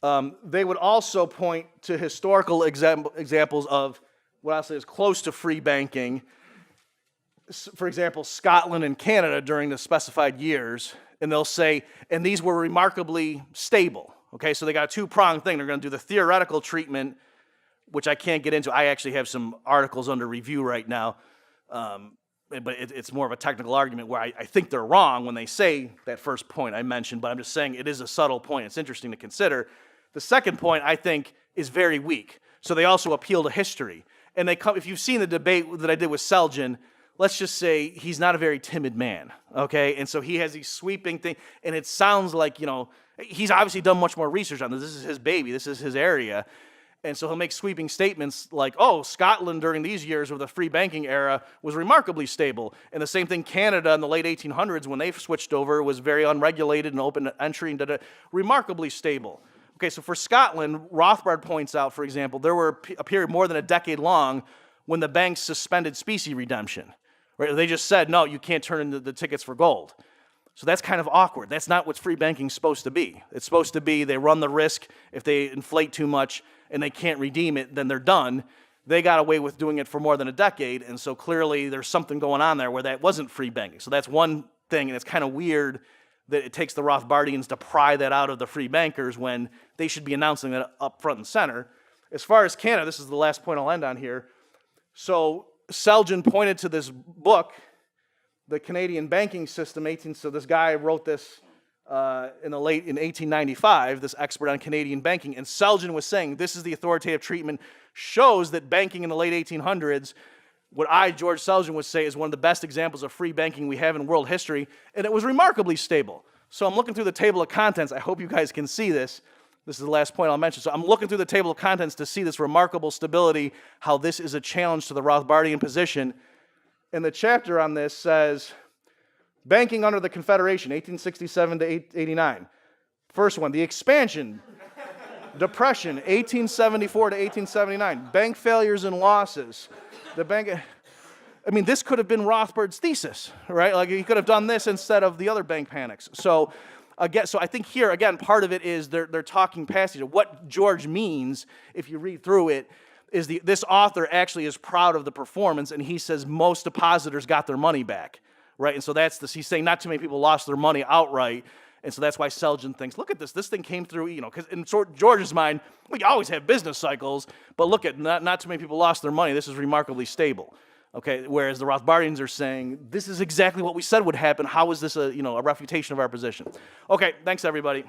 They would also point to historical examples of what I'll say is close to free banking. For example, Scotland and Canada during the specified years, and they'll say, and these were remarkably stable. Okay, so they got a two-pronged thing. They're going to do the theoretical treatment, which I can't get into. I actually have some articles under review right now, but it's more of a technical argument where I think they're wrong when they say that first point I mentioned, but I'm just saying it is a subtle point. It's interesting to consider. The second point, I think, is very weak. So they also appeal to history. And they come, if you've seen the debate that I did with Selgin, let's just say he's not a very timid man, okay? And so he has these sweeping things, and it sounds like, he's obviously done much more research on this. This is his baby. This is his area. And so he'll make sweeping statements like, oh, Scotland during these years of the free banking era was remarkably stable. And the same thing, Canada in the late 1800s when they switched over was very unregulated and open entry and remarkably stable. Okay, so for Scotland, Rothbard points out, for example, there were a period more than a decade long when the banks suspended specie redemption. Right? They just said, no, you can't turn in the tickets for gold. So that's kind of awkward. That's not what free banking is supposed to be. It's supposed to be they run the risk. If they inflate too much and they can't redeem it, then they're done. They got away with doing it for more than a decade, and so clearly there's something going on there where that wasn't free banking. So that's one thing, and it's kind of weird that it takes the Rothbardians to pry that out of the free bankers when they should be announcing that up front and center. As far as Canada, this is the last point I'll end on here. So Selgin pointed to this book, The Canadian Banking System, so this guy wrote this in 1895, this expert on Canadian banking, and Selgin was saying this is the authoritative treatment, shows that banking in the late 1800s, what George Selgin would say is one of the best examples of free banking we have in world history, and it was remarkably stable. So I'm looking through the table of contents. I hope you guys can see this. This is the last point I'll mention. So I'm looking through the table of contents to see this remarkable stability, how this is a challenge to the Rothbardian position. And the chapter on this says, banking under the Confederation, 1867 to 89. First one, the expansion, depression, 1874 to 1879. Bank failures and losses. This could have been Rothbard's thesis, right? Like he could have done this instead of the other bank panics. So I think here, again, part of it is they're talking past each other. What George means, if you read through it, is this author actually is proud of the performance, and he says most depositors got their money back, right? And so he's saying not too many people lost their money outright, and so that's why Selgin thinks, look at this thing came through, because in George's mind, we always have business cycles, but look at, not too many people lost their money, this is remarkably stable. Okay, whereas the Rothbardians are saying, this is exactly what we said would happen. How is this a refutation of our position? Okay, thanks everybody.